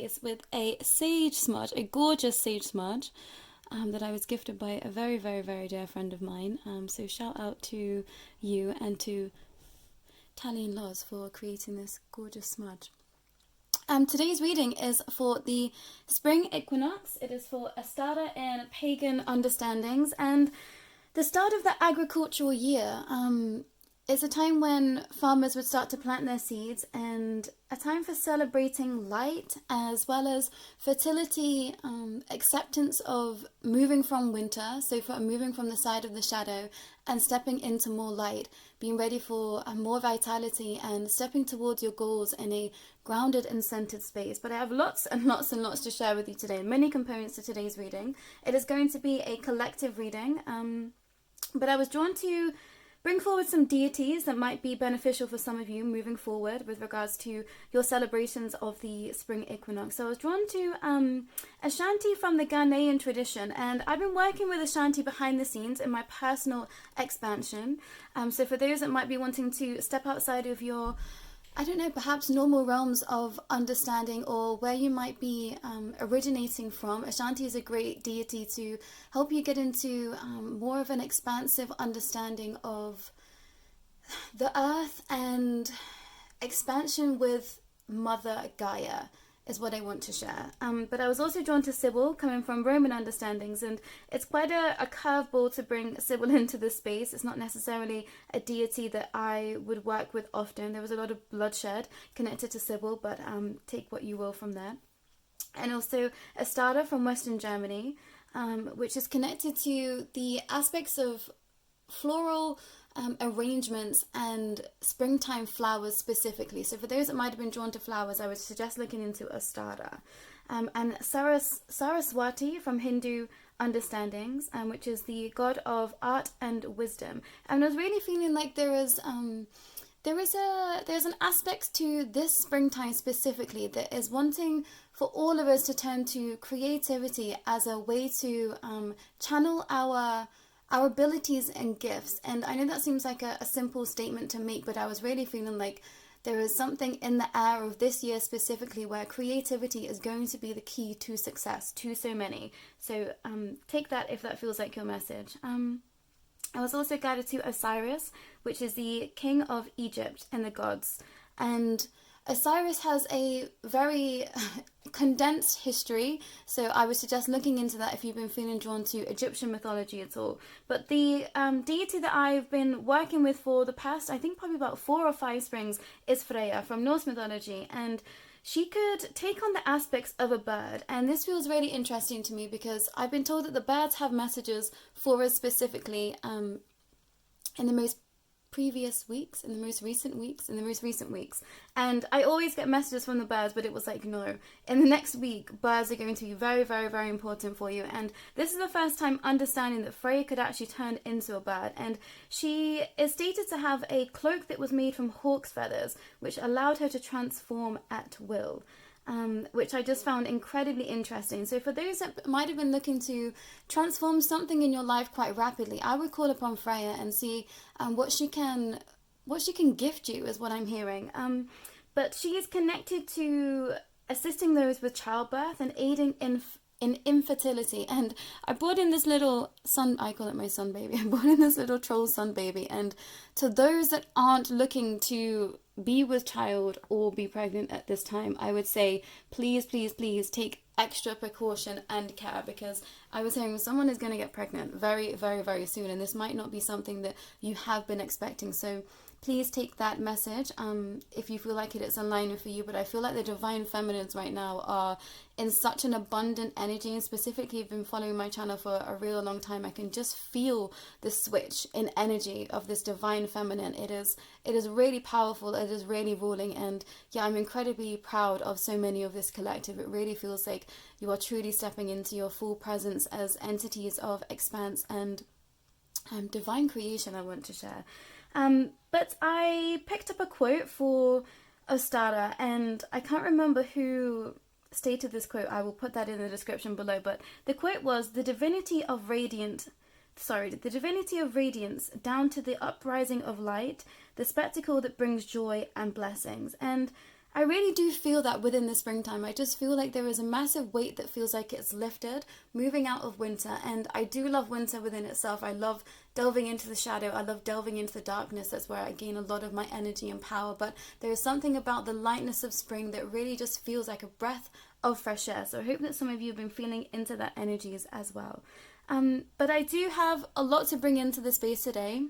space with a sage smudge, a gorgeous sage smudge that I was gifted by a very, very, very dear friend of mine. So shout out to you and to Tally and Loz for creating this gorgeous smudge. Today's reading is for the spring equinox. It is for Ostara in pagan understandings, and the start of the agricultural year. It's a time when farmers would start to plant their seeds, and a time for celebrating light as well as fertility, acceptance of moving from winter, so for moving from the side of the shadow and stepping into more light, being ready for more vitality and stepping towards your goals in a grounded and centered space. But I have lots and lots and lots to share with you today, many components to today's reading. It is going to be a collective reading, but I was drawn to bring forward some deities that might be beneficial for some of you moving forward with regards to your celebrations of the spring equinox. So I was drawn to a shanti from the Ghanaian tradition, and I've been working with a shanti behind the scenes in my personal expansion. So for those that might be wanting to step outside of your, I don't know, perhaps normal realms of understanding or where you might be originating from, Ashanti is a great deity to help you get into more of an expansive understanding of the earth and expansion with Mother Gaia is what I want to share. But I was also drawn to Sybil, coming from Roman understandings, and it's quite a curveball to bring Sybil into this space. It's not necessarily a deity that I would work with often. There was a lot of bloodshed connected to Sybil, but take what you will from there. And also Ostara from Western Germany, which is connected to the aspects of floral arrangements and springtime flowers specifically. So for those that might have been drawn to flowers, I would suggest looking into Ostara. And Saraswati from Hindu understandings, which is the god of art and wisdom. And I was really feeling like there's an aspect to this springtime specifically that is wanting for all of us to turn to creativity as a way to channel our abilities and gifts. And I know that seems like a simple statement to make, but I was really feeling like there is something in the air of this year specifically where creativity is going to be the key to success to so many. So take that if that feels like your message. I was also guided to Osiris, which is the king of Egypt and the gods. And Osiris has a very condensed history, so I would suggest looking into that if you've been feeling drawn to Egyptian mythology at all. But the deity that I've been working with for the past, I think probably about 4 or 5 springs, is Freya from Norse mythology, and she could take on the aspects of a bird. And this feels really interesting to me because I've been told that the birds have messages for us specifically in the most recent weeks. And I always get messages from the birds, but it was like, no, in the next week, birds are going to be very, very, very important for you. And this is the first time understanding that Freya could actually turn into a bird. And she is stated to have a cloak that was made from hawk's feathers, which allowed her to transform at will. Which I just found incredibly interesting. So for those that might have been looking to transform something in your life quite rapidly, I would call upon Freya and see what she can gift you, is what I'm hearing. But she is connected to assisting those with childbirth and aiding in infertility. And I brought in this little I call it my sun baby. I brought in this little troll sun baby. And to those that aren't looking to be with child or be pregnant at this time, I would say please, please, please take extra precaution and care, because I was hearing someone is going to get pregnant very, very, very soon, and this might not be something that you have been expecting. So please take that message if you feel like it's in line for you. But I feel like the divine feminines right now are in such an abundant energy, and specifically if you've been following my channel for a real long time, I can just feel the switch in energy of this divine feminine. It is really powerful, it is really ruling, and yeah, I'm incredibly proud of so many of this collective. It really feels like you are truly stepping into your full presence as entities of expanse and divine creation. I want to share. But I picked up a quote for Ostara, and I can't remember who stated this quote. I will put that in the description below, but the quote was, the divinity of radiance down to the uprising of light, the spectacle that brings joy and blessings. And I really do feel that within the springtime. I just feel like there is a massive weight that feels like it's lifted, moving out of winter. And I do love winter within itself. I love delving into the shadow. I love delving into the darkness. That's where I gain a lot of my energy and power. But there is something about the lightness of spring that really just feels like a breath of fresh air. So I hope that some of you have been feeling into that energies as well. But I do have a lot to bring into the space today.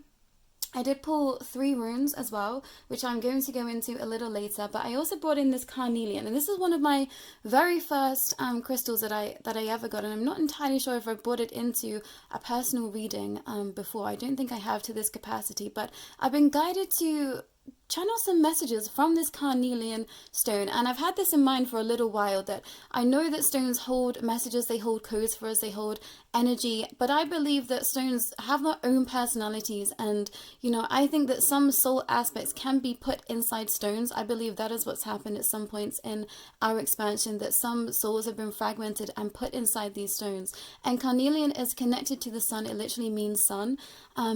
I did pull 3 runes as well, which I'm going to go into a little later, but I also brought in this carnelian, and this is one of my very first crystals that I ever got, and I'm not entirely sure if I brought it into a personal reading before. I don't think I have to this capacity, but I've been guided to channel some messages from this carnelian stone, and I've had this in mind for a little while, that I know that stones hold messages, they hold codes for us, they hold energy, but I believe that stones have their own personalities, and I think that some soul aspects can be put inside stones. I believe that is what's happened at some points in our expansion, that some souls have been fragmented and put inside these stones. And carnelian is connected to the sun. It literally means sun,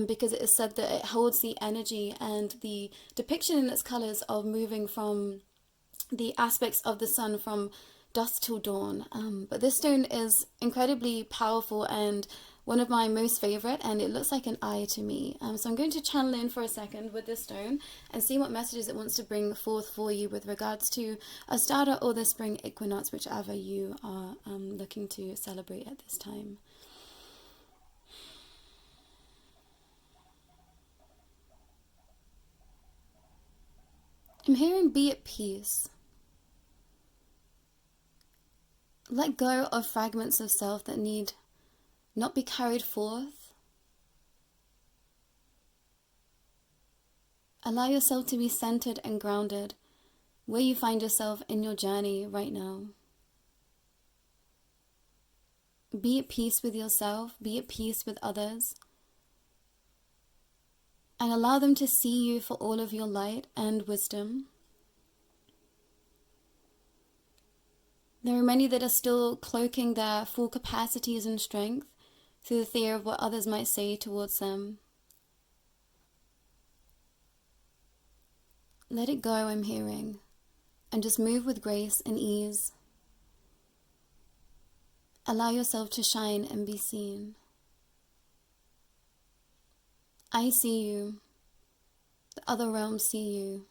because it is said that it holds the energy and the depiction in its colors of moving from the aspects of the sun from dusk till dawn. But this stone is incredibly powerful and one of my most favorite, and it looks like an eye to me. So I'm going to channel in for a second with this stone and see what messages it wants to bring forth for you with regards to Ostara or the spring equinox, whichever you are looking to celebrate at this time. I'm hearing be at peace. Let go of fragments of self that need not be carried forth. Allow yourself to be centered and grounded where you find yourself in your journey right now. Be at peace with yourself, be at peace with others, and allow them to see you for all of your light and wisdom. There are many that are still cloaking their full capacities and strength through the fear of what others might say towards them. Let it go, I'm hearing, and just move with grace and ease. Allow yourself to shine and be seen. I see you. The other realms see you.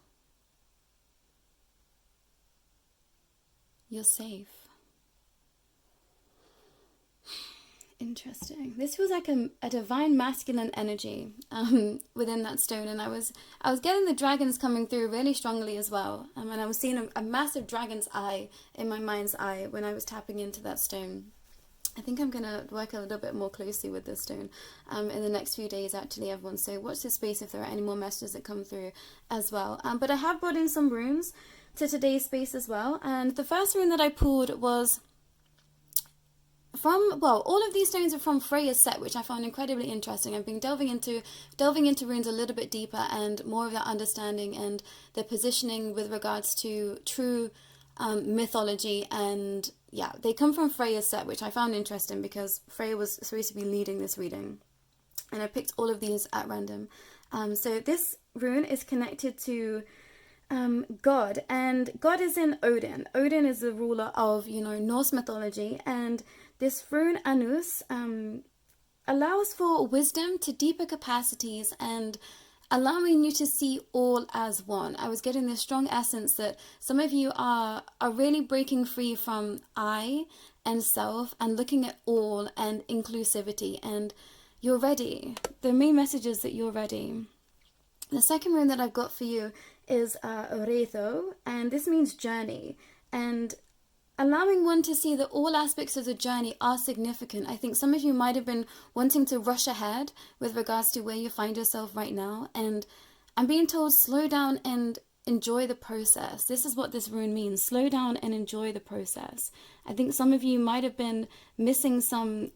You're safe. Interesting. This feels like a divine masculine energy within that stone, and I was getting the dragons coming through really strongly as well, and I was seeing a massive dragon's eye in my mind's eye when I was tapping into that stone. I think I'm going to work a little bit more closely with this stone in the next few days, actually, everyone. So watch this space if there are any more messages that come through as well. But I have brought in some runes to today's space as well. And the first rune that I pulled was from, well, all of these stones are from Freya's set, which I found incredibly interesting. I've been delving into runes a little bit deeper and more of that understanding and the positioning with regards to true mythology, and yeah, they come from Freya's set, which I found interesting because Freya was supposed to be leading this reading, and I picked all of these at random. So this rune is connected to God, and God is in Odin. Odin is the ruler of, Norse mythology, and this rune Anus allows for wisdom to deeper capacities and allowing you to see all as one. I was getting this strong essence that some of you are really breaking free from I and self and looking at all and inclusivity, and you're ready. The main message is that you're ready. The second rune that I've got for you is Oretho, and this means journey, and allowing one to see that all aspects of the journey are significant. I think some of you might have been wanting to rush ahead with regards to where you find yourself right now, and I'm being told slow down and enjoy the process. This is what this rune means: slow down and enjoy the process. I think some of you might have been missing some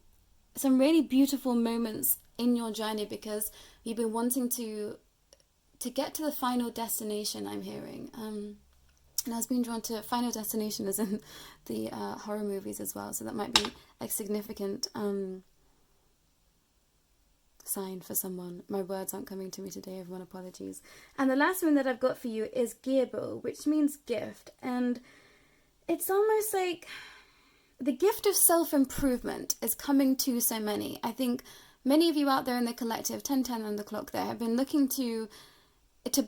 really beautiful moments in your journey because you've been wanting to get to the final destination, I'm hearing. And I was being drawn to Final Destination as in the horror movies as well, so that might be a significant sign for someone. My words aren't coming to me today, everyone, apologies. And the last one that I've got for you is Gebo, which means gift. And it's almost like the gift of self-improvement is coming to so many. I think many of you out there in the collective, 1010 on the clock there, have been looking to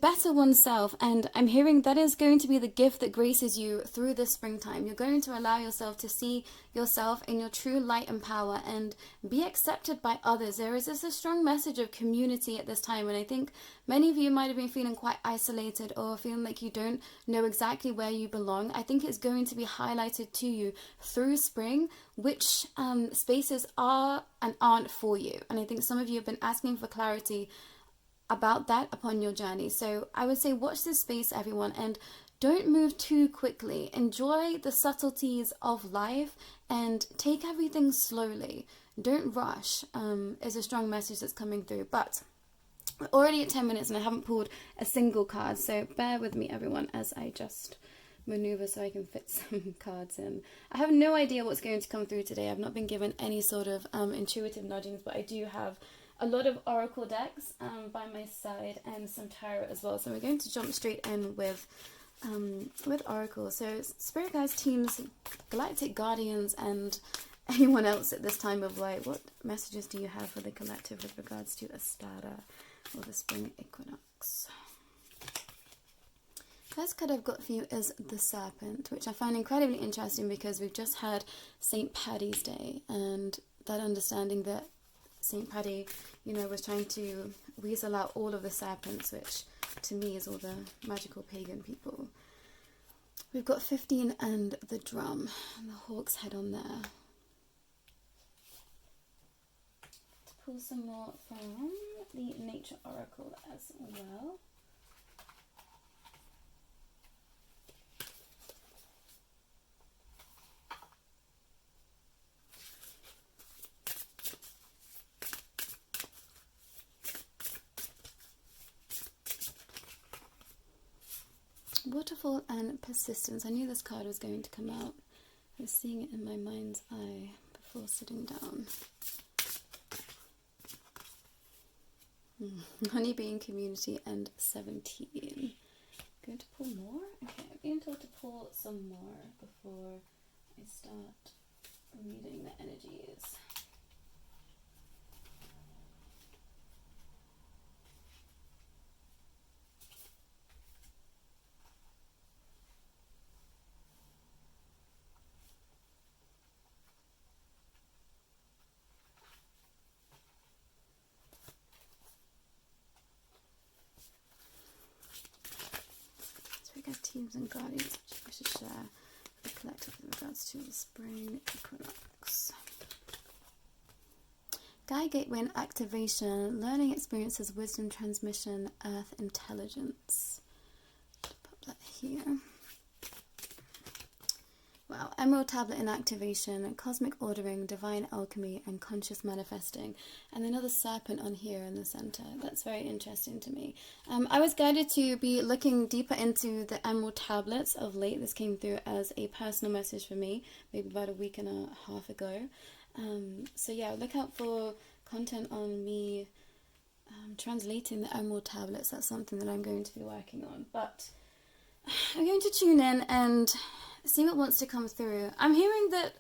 better oneself, and I'm hearing that is going to be the gift that graces you through this springtime. You're going to allow yourself to see yourself in your true light and power and be accepted by others. There is a strong message of community at this time, and I think many of you might have been feeling quite isolated or feeling like you don't know exactly where you belong. I think it's going to be highlighted to you through spring which spaces are and aren't for you, and I think some of you have been asking for clarity about that upon your journey. So I would say watch this space, everyone, and don't move too quickly. Enjoy the subtleties of life and take everything slowly. Don't rush is a strong message that's coming through. But we're already at 10 minutes and I haven't pulled a single card, so bear with me, everyone, as I just maneuver so I can fit some cards in. I have no idea what's going to come through today. I've not been given any sort of intuitive nudgings, but I do have a lot of oracle decks by my side and some tarot as well. So we're going to jump straight in with oracle. So spirit guides, teams, galactic guardians, and anyone else at this time of light, what messages do you have for the collective with regards to Ostara or the spring equinox? First card I've got for you is the Serpent, which I find incredibly interesting because we've just had St. Paddy's Day, and that understanding that St. Paddy, was trying to weasel out all of the serpents, which to me is all the magical pagan people. We've got 15 and the drum, and the hawk's head on there. To pull some more from the nature oracle as well. Waterfall and persistence. I knew this card was going to come out. I was seeing it in my mind's eye before sitting down. Honeybee in community and 17. Going to pull more? Okay, I'm being told to pull some more before I start reading the energies. Teams and guardians, which I should share the collective with regards to the spring equinox. Gaia Gateway and activation, learning experiences, wisdom transmission, earth intelligence. Pop that here. Wow, Emerald Tablet in activation, cosmic ordering, divine alchemy, and conscious manifesting. And another serpent on here in the center. That's very interesting to me. I was guided to be looking deeper into the Emerald Tablets of late. This came through as a personal message for me, maybe about a week and a half ago. So yeah, look out for content on me translating the Emerald Tablets. That's something that I'm going to be working on. But I'm going to tune in and see what wants to come through. I'm hearing that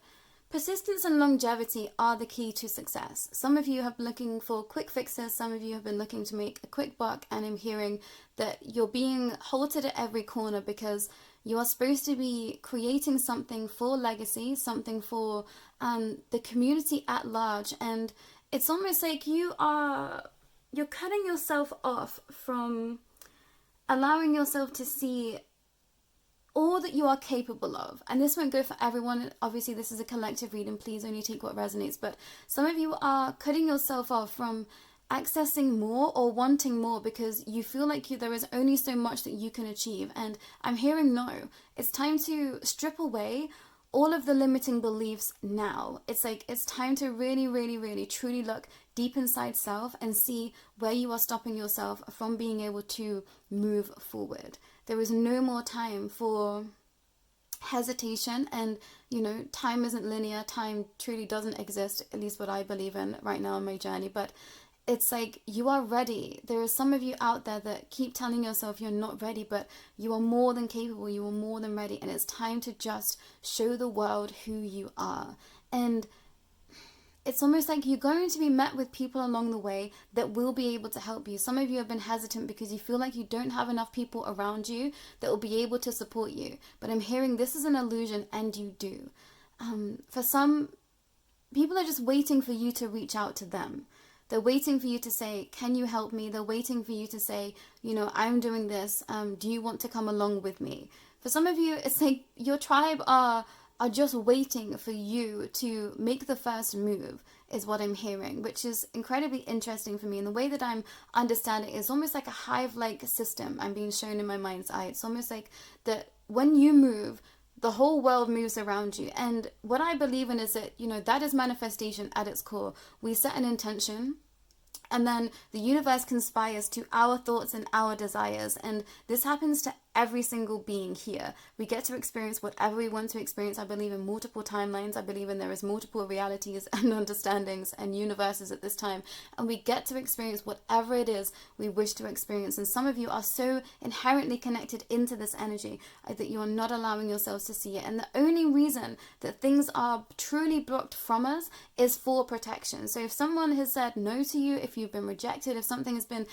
persistence and longevity are the key to success. Some of you have been looking for quick fixes, some of you have been looking to make a quick buck, and I'm hearing that you're being halted at every corner because you are supposed to be creating something for legacy, something for the community at large, and it's almost like you're cutting yourself off from allowing yourself to see all that you are capable of. And this won't go for everyone. Obviously, this is a collective reading. Please only take what resonates. But some of you are cutting yourself off from accessing more or wanting more because you feel like there is only so much that you can achieve. And I'm hearing no. It's time to strip away all of the limiting beliefs now. It's like it's time to really, really, really truly look deep inside self and see where you are stopping yourself from being able to move forward. There is no more time for hesitation, and time isn't linear. Time truly doesn't exist, at least what I believe in right now in my journey. But it's like you are ready. There are some of you out there that keep telling yourself you're not ready, but you are more than capable, you are more than ready, and it's time to just show the world who you are. And it's almost like you're going to be met with people along the way that will be able to help you. Some of you have been hesitant because you feel like you don't have enough people around you that will be able to support you. But I'm hearing this is an illusion, and you do. For some, people are just waiting for you to reach out to them. They're waiting for you to say, can you help me? They're waiting for you to say, I'm doing this. Do you want to come along with me? For some of you, it's like your tribe are just waiting for you to make the first move, is what I'm hearing, which is incredibly interesting for me. And the way that I'm understanding it is almost like a hive-like system I'm being shown in my mind's eye. It's almost like that when you move, the whole world moves around you. And what I believe in is that, that is manifestation at its core. We set an intention, and then the universe conspires to our thoughts and our desires. And this happens to every single being here. We get to experience whatever we want to experience. I believe in multiple timelines. I believe in there is multiple realities and understandings and universes at this time. And we get to experience whatever it is we wish to experience. And some of you are so inherently connected into this energy that you are not allowing yourselves to see it. And the only reason that things are truly blocked from us is for protection. So if someone has said no to you, if you've been rejected, if something has been,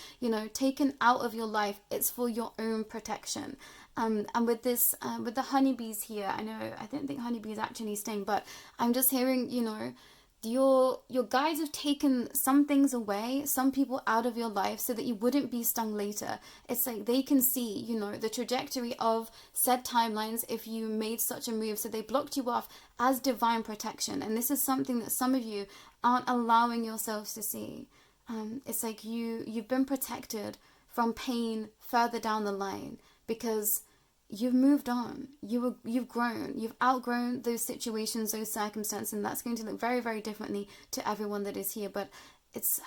taken out of your life, it's for your own protection. And with this, with the honeybees here, I don't think honeybees actually sting, but I'm just hearing, your guides have taken some things away, some people out of your life so that you wouldn't be stung later. It's like they can see, the trajectory of said timelines if you made such a move. So they blocked you off as divine protection. And this is something that some of you aren't allowing yourselves to see. It's like you've been protected from pain further down the line because you've moved on, you've grown, you've outgrown those situations, those circumstances, and that's going to look very, very differently to everyone that is here. But it's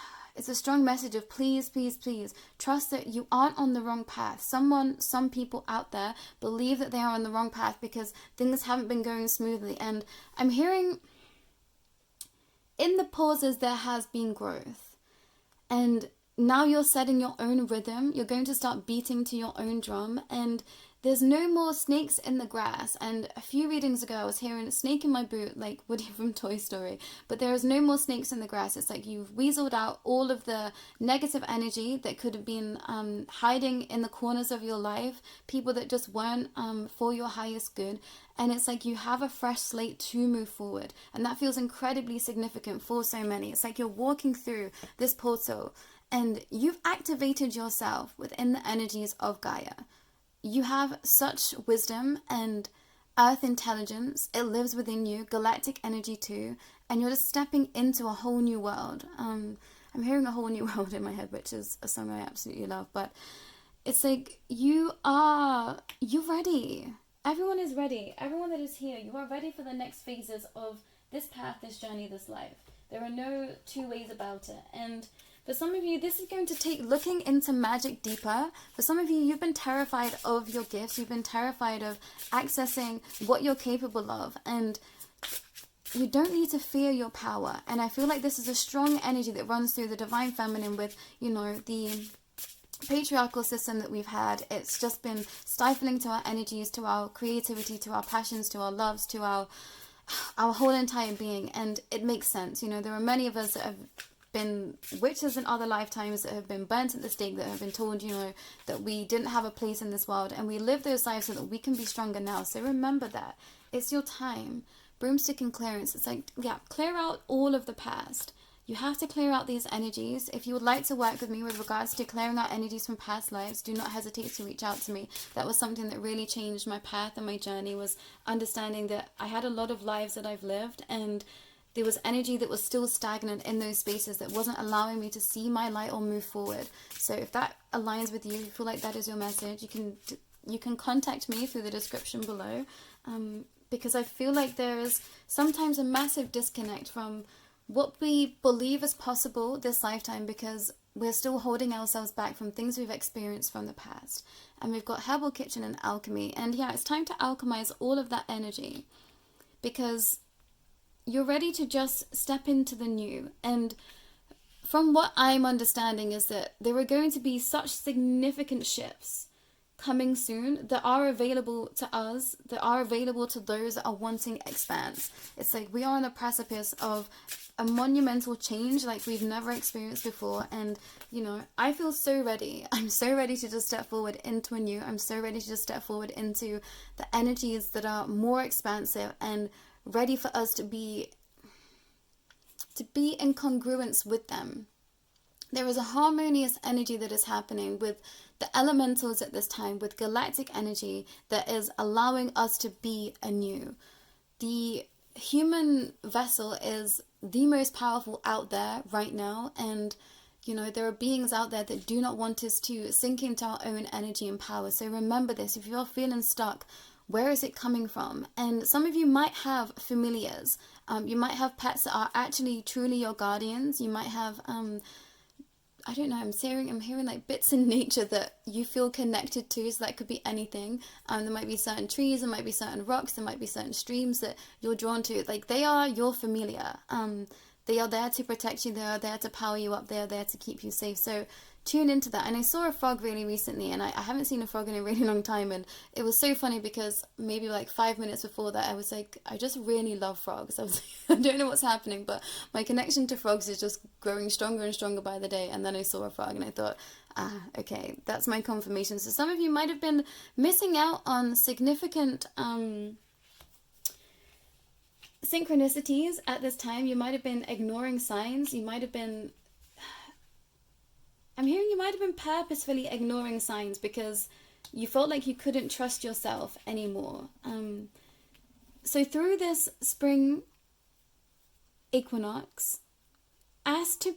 a strong message of please, please, please trust that you aren't on the wrong path. Some people out there believe that they are on the wrong path because things haven't been going smoothly. And I'm hearing in the pauses there has been growth. And now you're setting your own rhythm. You're going to start beating to your own drum. And there's no more snakes in the grass. And a few readings ago, I was hearing a snake in my boot, like Woody from Toy Story. But there is no more snakes in the grass. It's like you've weaseled out all of the negative energy that could have been hiding in the corners of your life. People that just weren't for your highest good. And it's like you have a fresh slate to move forward. And that feels incredibly significant for so many. It's like you're walking through this portal and you've activated yourself within the energies of Gaia. You have such wisdom and earth intelligence. It lives within you, galactic energy too, and you're just stepping into a whole new world. I'm hearing a whole new world in my head, which is a song I absolutely love. But it's like you're ready. Everyone is ready. Everyone that is here, you are ready for the next phases of this path, this journey, this life. There are no two ways about it. And for some of you, this is going to take looking into magic deeper. For some of you, you've been terrified of your gifts. You've been terrified of accessing what you're capable of. And you don't need to fear your power. And I feel like this is a strong energy that runs through the divine feminine with, the patriarchal system that we've had. It's just been stifling to our energies, to our creativity, to our passions, to our loves, to our whole entire being. And it makes sense. There are many of us that have been witches in other lifetimes, that have been burnt at the stake, that have been told, that we didn't have a place in this world, and we live those lives so that we can be stronger now. So remember that. It's your time. Broomstick and clearance. It's like, clear out all of the past. You have to clear out these energies. If you would like to work with me with regards to clearing out energies from past lives, do not hesitate to reach out to me. That was something that really changed my path and my journey, was understanding that I had a lot of lives that I've lived, and there was energy that was still stagnant in those spaces that wasn't allowing me to see my light or move forward. So if that aligns with you, you feel like that is your message, you can contact me through the description below, because I feel like there is sometimes a massive disconnect from what we believe is possible this lifetime, because we're still holding ourselves back from things we've experienced from the past. And we've got Herbal Kitchen and Alchemy. And it's time to alchemize all of that energy, because you're ready to just step into the new. And from what I'm understanding is that there are going to be such significant shifts coming soon that are available to us, that are available to those that are wanting expanse. It's like we are on the precipice of a monumental change like we've never experienced before. And, you know, I feel so ready. I'm so ready to just step forward into a new. I'm so ready to just step forward into the energies that are more expansive and ready for us to be in congruence with them. There is a harmonious energy that is happening with the elementals at this time, with galactic energy that is allowing us to be anew. The human vessel is the most powerful out there right now, and you know, there are beings out there that do not want us to sink into our own energy and power. So remember this: if you're feeling stuck, where is it coming from? And some of you might have familiars. You might have pets that are actually truly your guardians. You might have I don't know, I'm hearing like bits in nature that you feel connected to, so that could be anything. There might be certain trees, there might be certain rocks, there might be certain streams that you're drawn to. Like, they are your familiar. They are there to protect you, they are there to power you up, they are there to keep you safe. So tune into that. And I saw a frog really recently, and I haven't seen a frog in a really long time, and it was so funny because maybe like 5 minutes before that I was like, I just really love frogs. I was like, I don't know what's happening, but my connection to frogs is just growing stronger and stronger by the day. And then I saw a frog and I thought, okay, that's my confirmation. So some of you might have been missing out on significant synchronicities at this time. You might have been ignoring signs. You might have been, I'm hearing you might have been purposefully ignoring signs because you felt like you couldn't trust yourself anymore. So through this spring equinox, ask to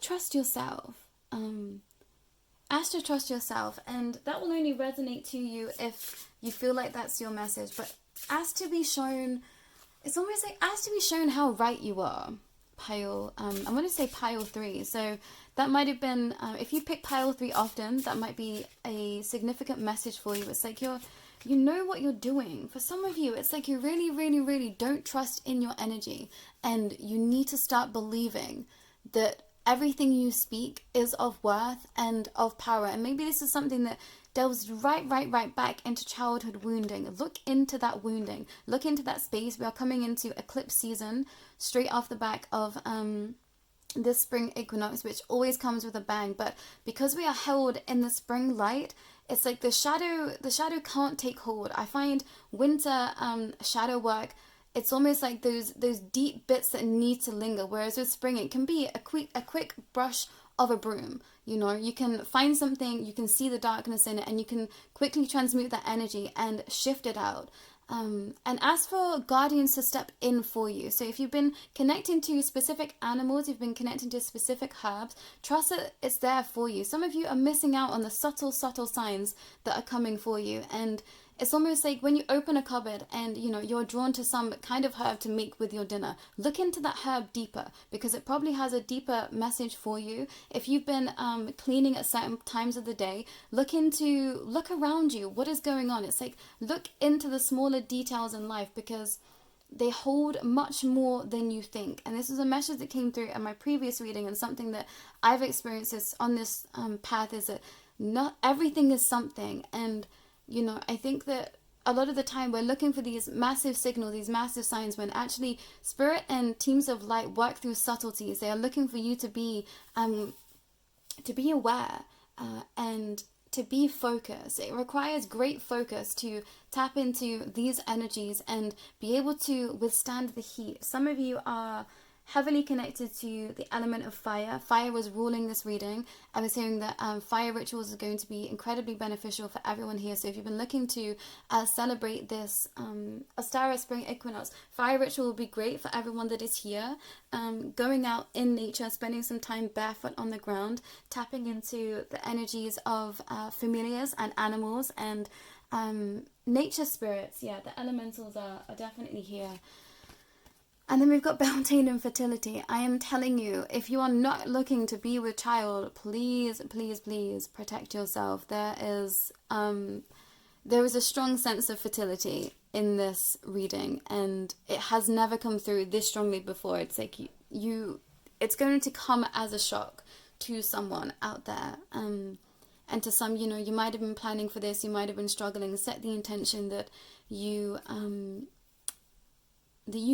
trust yourself. Ask to trust yourself, and that will only resonate to you if you feel like that's your message. But ask to be shown. It's almost like ask to be shown how right you are. Pile, I want to say pile 3. So that might have been, if you pick pile 3 often, that might be a significant message for you. It's like you know what you're doing. For some of you, it's like you really, really, really don't trust in your energy, and you need to start believing that everything you speak is of worth and of power. And maybe this is something that delves right back into childhood wounding. Look into that wounding. Look into that space. We are coming into eclipse season straight off the back of this spring equinox, which always comes with a bang. But because we are held in the spring light, it's like the shadow can't take hold. I find winter shadow work, it's almost like those deep bits that need to linger. Whereas with spring, it can be a quick brush of a broom. You know, you can find something, you can see the darkness in it, and you can quickly transmute that energy and shift it out. And ask for guardians to step in for you. So if you've been connecting to specific animals, you've been connecting to specific herbs, trust that it's there for you. Some of you are missing out on the subtle signs that are coming for you. And it's almost like when you open a cupboard and, you know, you're drawn to some kind of herb to make with your dinner. Look into that herb deeper, because it probably has a deeper message for you. If you've been cleaning at certain times of the day, look around you. What is going on? It's like, look into the smaller details in life, because they hold much more than you think. And this is a message that came through in my previous reading, and something that I've experienced on this path is that not everything is something. And you know, I think that a lot of the time we're looking for these massive signals, these massive signs, when actually spirit and teams of light work through subtleties. They are looking for you to be aware and to be focused. It requires great focus to tap into these energies and be able to withstand the heat. Some of you are heavily connected to the element of fire. Fire was ruling this reading. I was hearing that fire rituals are going to be incredibly beneficial for everyone here. So if you've been looking to celebrate this Ostara spring equinox, fire ritual will be great for everyone that is here. Going out in nature, spending some time barefoot on the ground, tapping into the energies of familiars and animals and nature spirits. Yeah, the elementals are definitely here. And then we've got Beltane and Fertility. I am telling you, if you are not looking to be with child, please protect yourself. There is a strong sense of fertility in this reading, and it has never come through this strongly before. It's like you it's going to come as a shock to someone out there. And to some, you know, you might have been planning for this, you might have been struggling. Set the intention that you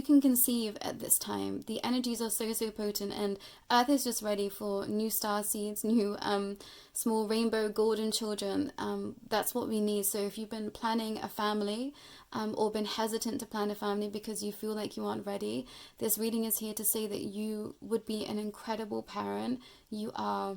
can conceive at this time. The energies are so, so potent, and Earth is just ready for new star seeds, new small rainbow golden children. That's what we need. So if you've been planning a family, or been hesitant to plan a family because you feel like you aren't ready, this reading is here to say that you would be an incredible parent. You are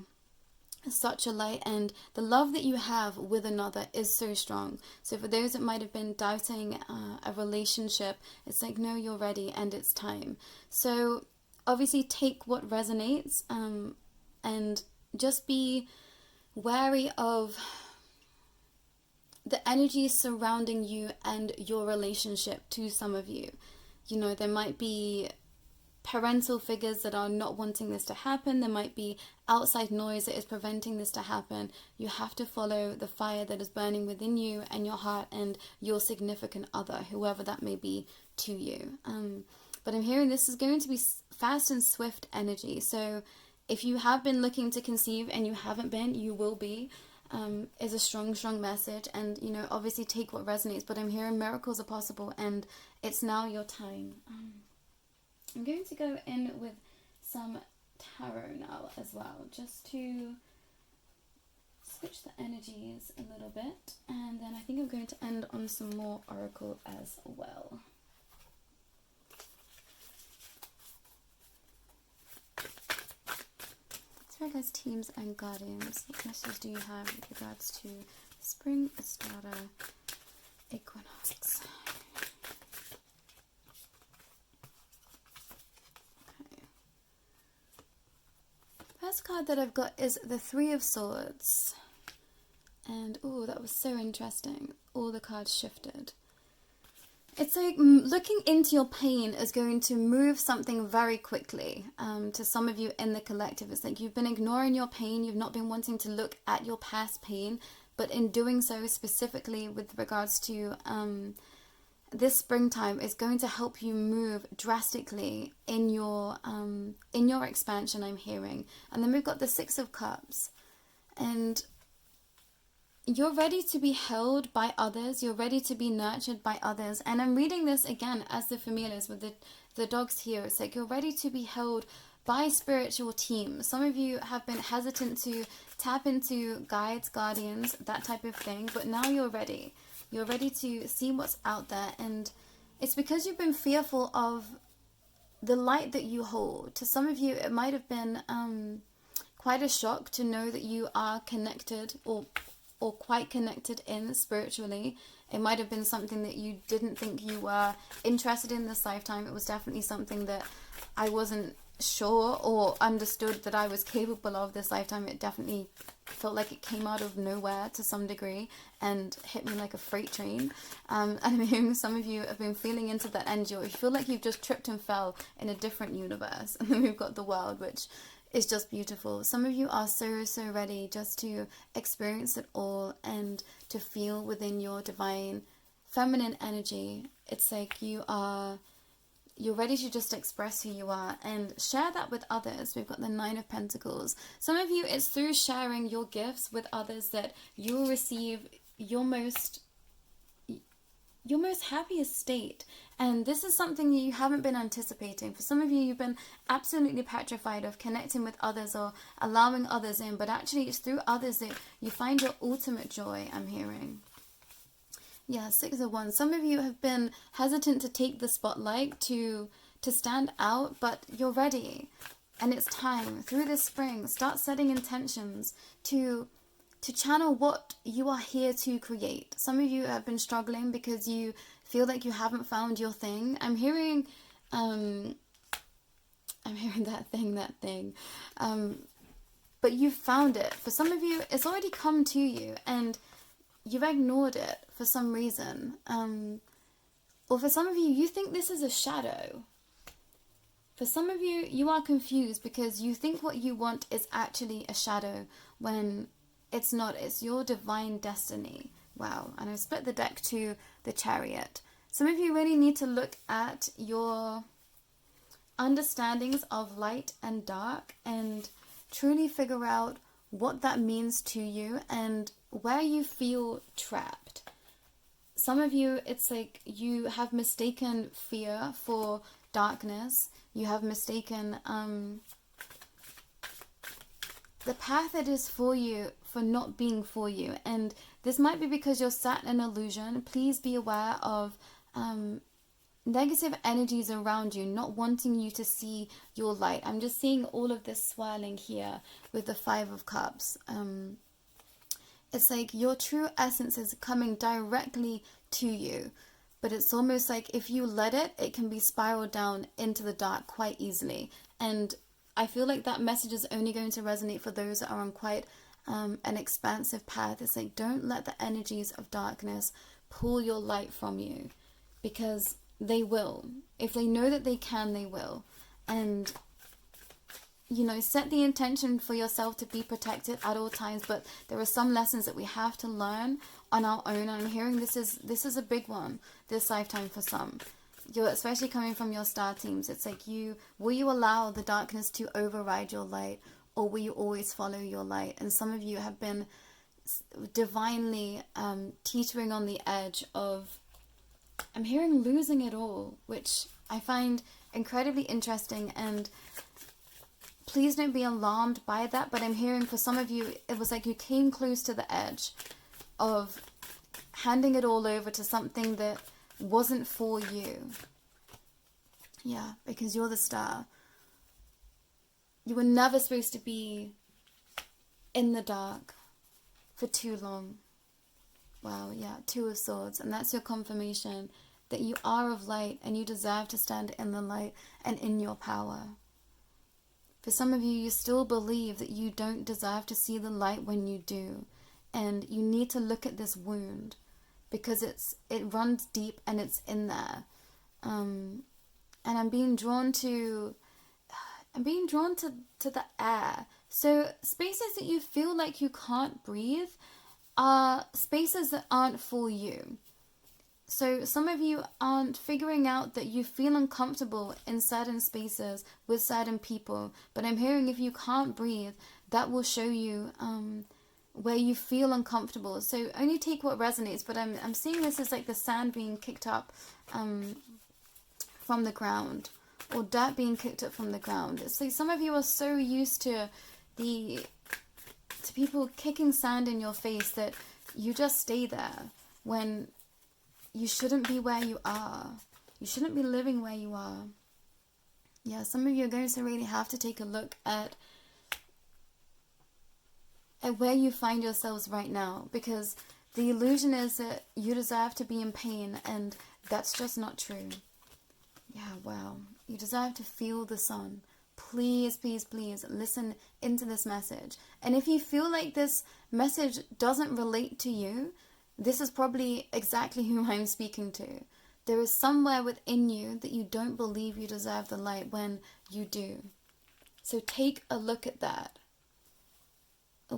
such a light, and the love that you have with another is so strong. So for those that might have been doubting a relationship, it's like, no, you're ready and it's time. So obviously take what resonates, and just be wary of the energy surrounding you and your relationship. To some of you, you know, there might be parental figures that are not wanting this to happen. There might be outside noise that is preventing this to happen. You have to follow the fire that is burning within you and your heart and your significant other, whoever that may be to you. But I'm hearing this is going to be fast and swift energy. So if you have been looking to conceive and you haven't been, you will be, is a strong, strong message. And, you know, obviously take what resonates, but I'm hearing miracles are possible and it's now your time. I'm going to go in with some tarot now as well, just to switch the energies a little bit, and then I think I'm going to end on some more oracle as well. So guys, teams and guardians, what messages do you have with regards to spring, Ostara, Equinox? First card that I've got is the Three of Swords, and oh, that was so interesting. All the cards shifted. It's like looking into your pain is going to move something very quickly. To some of you in the collective, it's like you've been ignoring your pain, you've not been wanting to look at your past pain, but in doing so, specifically with regards to this springtime, is going to help you move drastically in your expansion, I'm hearing. And then we've got the Six of Cups, and you're ready to be held by others, you're ready to be nurtured by others. And I'm reading this again as the familiars with the dogs here. It's like you're ready to be held by spiritual teams. Some of you have been hesitant to tap into guides, guardians, that type of thing, but now you're ready. You're ready to see what's out there, and it's because you've been fearful of the light that you hold. To some of you, it might have been quite a shock to know that you are connected or quite connected in spiritually. It might have been something that you didn't think you were interested in this lifetime. It was definitely something that I wasn't sure or understood that I was capable of this lifetime. It definitely felt like it came out of nowhere to some degree and hit me like a freight train. And I'm hearing some of you have been feeling into that energy, or you feel like you've just tripped and fell in a different universe. And then we've got the world, which is just beautiful. Some of you are so, so ready just to experience it all and to feel within your divine feminine energy. It's like you're ready to just express who you are and share that with others. We've got the Nine of Pentacles. Some of you, it's through sharing your gifts with others that you will receive your most happiest state. And this is something you haven't been anticipating. For some of you, you've been absolutely petrified of connecting with others or allowing others in, but actually it's through others that you find your ultimate joy, I'm hearing. Yeah, Six of Wands. Some of you have been hesitant to take the spotlight, to stand out, but you're ready. And it's time. Through this spring, start setting intentions to channel what you are here to create. Some of you have been struggling because you feel like you haven't found your thing. I'm hearing that thing. But you've found it. For some of you, it's already come to you and you've ignored it for some reason. Or for some of you, you think this is a shadow. For some of you, you are confused because you think what you want is actually a shadow when it's not. It's your divine destiny. Wow. And I've split the deck to the Chariot. Some of you really need to look at your understandings of light and dark, and truly figure out what that means to you and where you feel trapped. Some of you, it's like you have mistaken fear for darkness. You have mistaken the path that is for you for not being for you. And this might be because you're sat in illusion. Please be aware of negative energies around you, not wanting you to see your light. I'm just seeing all of this swirling here with the Five of Cups. It's like your true essence is coming directly to you, but it's almost like if you let it, it can be spiraled down into the dark quite easily. And I feel like that message is only going to resonate for those that are on quite an expansive path. It's like, don't let the energies of darkness pull your light from you, because they will. If they know that they can, they will. And set the intention for yourself to be protected at all times, but there are some lessons that we have to learn on our own. And I'm hearing this is a big one this lifetime for some. You're especially coming from your star teams. It's like, will you allow the darkness to override your light, or will you always follow your light? And some of you have been divinely teetering on the edge of, I'm hearing, losing it all, which I find incredibly interesting. And please don't be alarmed by that, but I'm hearing for some of you, it was like you came close to the edge of handing it all over to something that wasn't for you. Yeah, because you're the star. You were never supposed to be in the dark for too long. Wow, yeah, Two of Swords. And that's your confirmation that you are of light and you deserve to stand in the light and in your power. For some of you, you still believe that you don't deserve to see the light when you do. And you need to look at this wound, because it runs deep and it's in there. And I'm being drawn to the air. So spaces that you feel like you can't breathe are spaces that aren't for you. So some of you aren't figuring out that you feel uncomfortable in certain spaces with certain people. But I'm hearing if you can't breathe, that will show you where you feel uncomfortable. So only take what resonates. But I'm seeing this as like the sand being kicked up from the ground, or dirt being kicked up from the ground. It's like some of you are so used to people kicking sand in your face that you just stay there when you shouldn't be where you are. You shouldn't be living where you are. Yeah, some of you are going to really have to take a look at where you find yourselves right now, because the illusion is that you deserve to be in pain, and that's just not true. Yeah, wow. You deserve to feel the sun. Please, please, please listen into this message. And if you feel like this message doesn't relate to you, this is probably exactly who I'm speaking to. There is somewhere within you that you don't believe you deserve the light when you do. So take a look at that.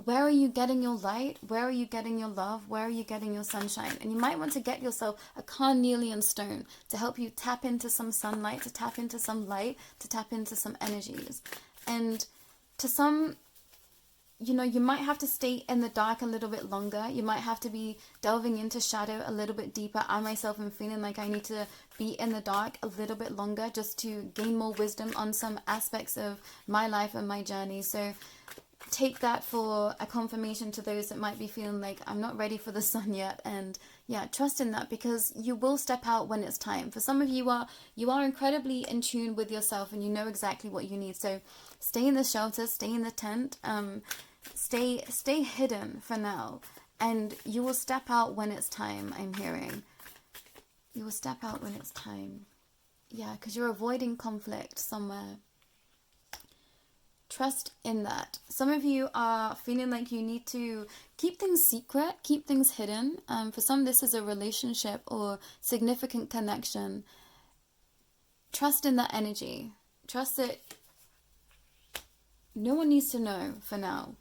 Where are you getting your light? Where are you getting your love? Where are you getting your sunshine? And you might want to get yourself a carnelian stone to help you tap into some sunlight, to tap into some light, to tap into some energies. And to some, you might have to stay in the dark a little bit longer. You might have to be delving into shadow a little bit deeper. I myself am feeling like I need to be in the dark a little bit longer just to gain more wisdom on some aspects of my life and my journey. So take that for a confirmation to those that might be feeling like, I'm not ready for the sun yet. And yeah, trust in that, because you will step out when it's time. For some of you are incredibly in tune with yourself, and you know exactly what you need. So stay in the shelter, stay in the tent, stay hidden for now, and you will step out when it's time. I'm hearing you will step out when it's time. Yeah, because you're avoiding conflict somewhere. Trust in that. Some of you are feeling like you need to keep things secret, keep things hidden. For some, this is a relationship or significant connection. Trust in that energy. Trust that no one needs to know for now,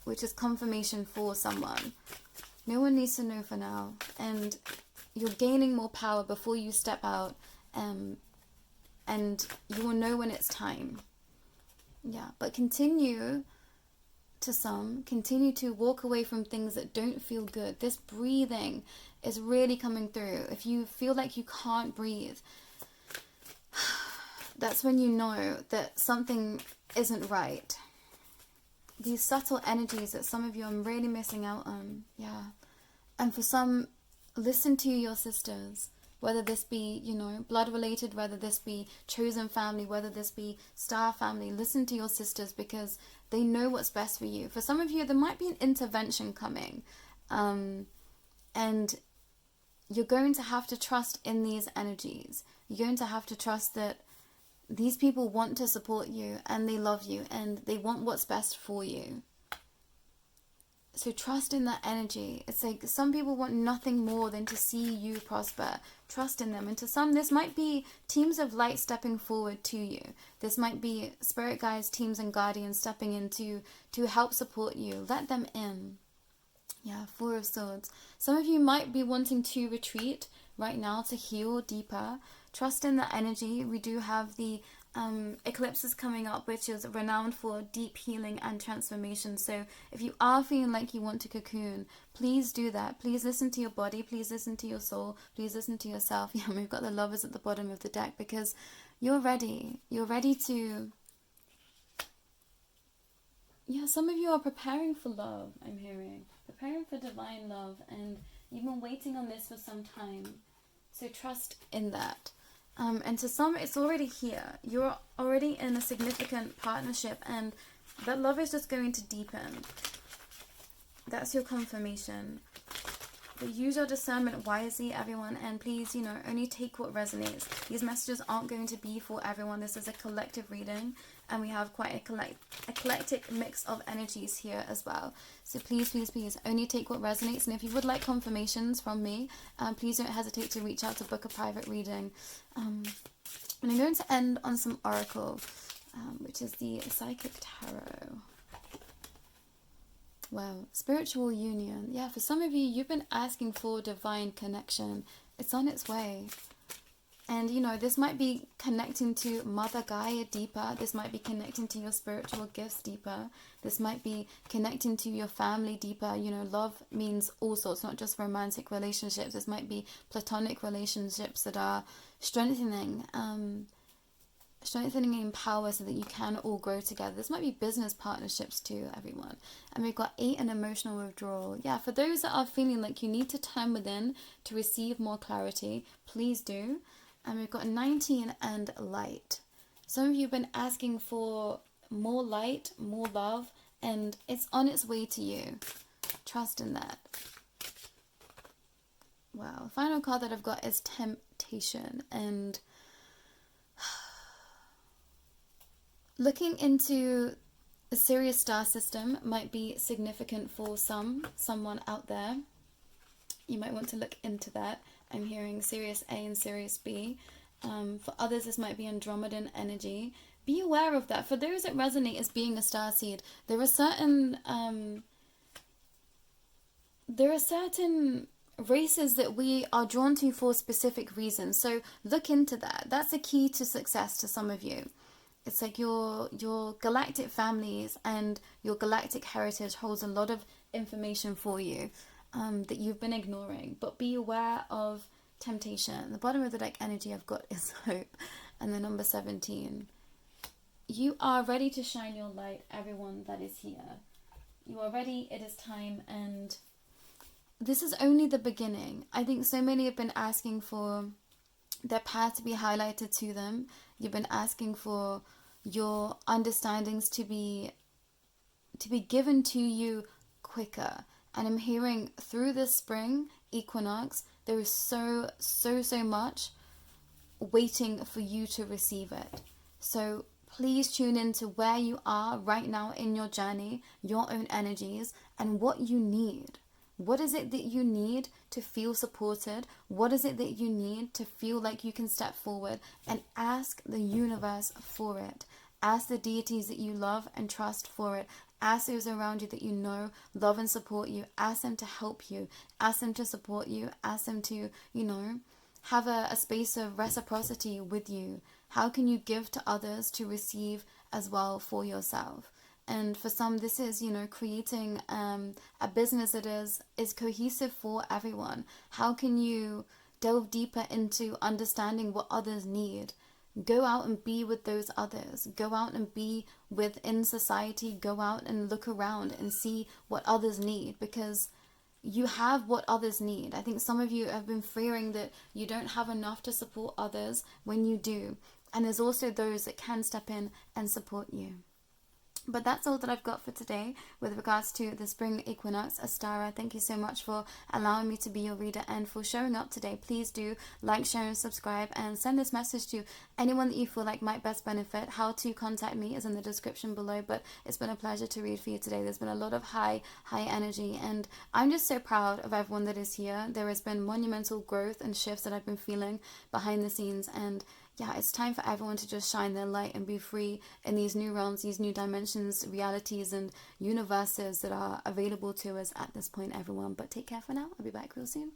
which is confirmation for someone. No one needs to know for now. And you're gaining more power before you step out and you will know when it's time. Yeah, but continue to walk away from things that don't feel good. This breathing is really coming through. If you feel like you can't breathe, that's when you know that something isn't right. These subtle energies that some of you are really missing out on. Yeah. And for some, listen to your sisters, whether this be, blood related, whether this be chosen family, whether this be star family. Listen to your sisters because they know what's best for you. For some of you, there might be an intervention coming, and you're going to have to trust in these energies. You're going to have to trust that these people want to support you and they love you and they want what's best for you. So trust in that energy. It's like some people want nothing more than to see you prosper. Trust in them. And to some, this might be teams of light stepping forward to you. This might be spirit guides, teams and guardians stepping in to help support you. Let them in. Yeah, Four of Swords. Some of you might be wanting to retreat right now to heal deeper. Trust in the energy. We do have the eclipses coming up, which is renowned for deep healing and transformation. So if you are feeling like you want to cocoon, please do that. Please listen to your body. Please listen to your soul. Please listen to yourself. Yeah, we've got the Lovers at the bottom of the deck because you're ready. You're ready to... Yeah, some of you are preparing for love, I'm hearing. Preparing for divine love, and you've been waiting on this for some time. So trust in that. And to some, it's already here. You're already in a significant partnership, and that love is just going to deepen. That's your confirmation. But use your discernment wisely, everyone, and please, only take what resonates. These messages aren't going to be for everyone. This is a collective reading, and we have quite a eclectic mix of energies here as well. So please, please, please, only take what resonates. And if you would like confirmations from me, please don't hesitate to reach out to book a private reading. And I'm going to end on some oracle, which is the Psychic Tarot. Wow, spiritual union. Yeah, for some of you, you've been asking for divine connection. It's on its way. And, this might be connecting to Mother Gaia deeper. This might be connecting to your spiritual gifts deeper. This might be connecting to your family deeper. Love means all sorts, not just romantic relationships. This might be platonic relationships that are strengthening in power so that you can all grow together. This might be business partnerships too, everyone. And we've got 8 and emotional withdrawal. Yeah, for those that are feeling like you need to turn within to receive more clarity, please do. And we've got 19 and light. Some of you have been asking for more light, more love, and it's on its way to you. Trust in that. Wow, the final card that I've got is temptation. And looking into the Sirius star system might be significant for someone out there. You might want to look into that. I'm hearing Sirius A and Sirius B. For others, this might be Andromedan energy. Be aware of that. For those that resonate as being a starseed, there are certain races that we are drawn to for specific reasons. So look into that. That's a key to success to some of you. It's like your galactic families and your galactic heritage holds a lot of information for you that you've been ignoring. But be aware of temptation. The bottom of the deck energy I've got is hope. And the number 17. You are ready to shine your light, everyone that is here. You are ready. It is time. And this is only the beginning. I think so many have been asking for their path to be highlighted to them. You've been asking for your understandings to be given to you quicker. And I'm hearing through this spring equinox, there is so much waiting for you to receive it. So please tune into where you are right now in your journey, your own energies, and what you need. What is it that you need to feel supported? What is it that you need to feel like you can step forward? And ask the universe for it. Ask the deities that you love and trust for it. Ask those around you that you know love and support you. Ask them to help you. Ask them to support you. Ask them to, have a space of reciprocity with you. How can you give to others to receive as well for yourself? And for some, this is, creating a business that is cohesive for everyone. How can you delve deeper into understanding what others need? Go out and be with those others. Go out and be within society. Go out and look around and see what others need, because you have what others need. I think some of you have been fearing that you don't have enough to support others when you do. And there's also those that can step in and support you. But that's all that I've got for today with regards to the spring equinox. Ostara, thank you so much for allowing me to be your reader and for showing up today. Please do like, share and subscribe, and send this message to anyone that you feel like might best benefit. How to contact me is in the description below, but it's been a pleasure to read for you today. There's been a lot of high energy, and I'm just so proud of everyone that is here. There has been monumental growth and shifts that I've been feeling behind the scenes, and yeah, it's time for everyone to just shine their light and be free in these new realms, these new dimensions, realities, and universes that are available to us at this point, everyone. But take care for now. I'll be back real soon.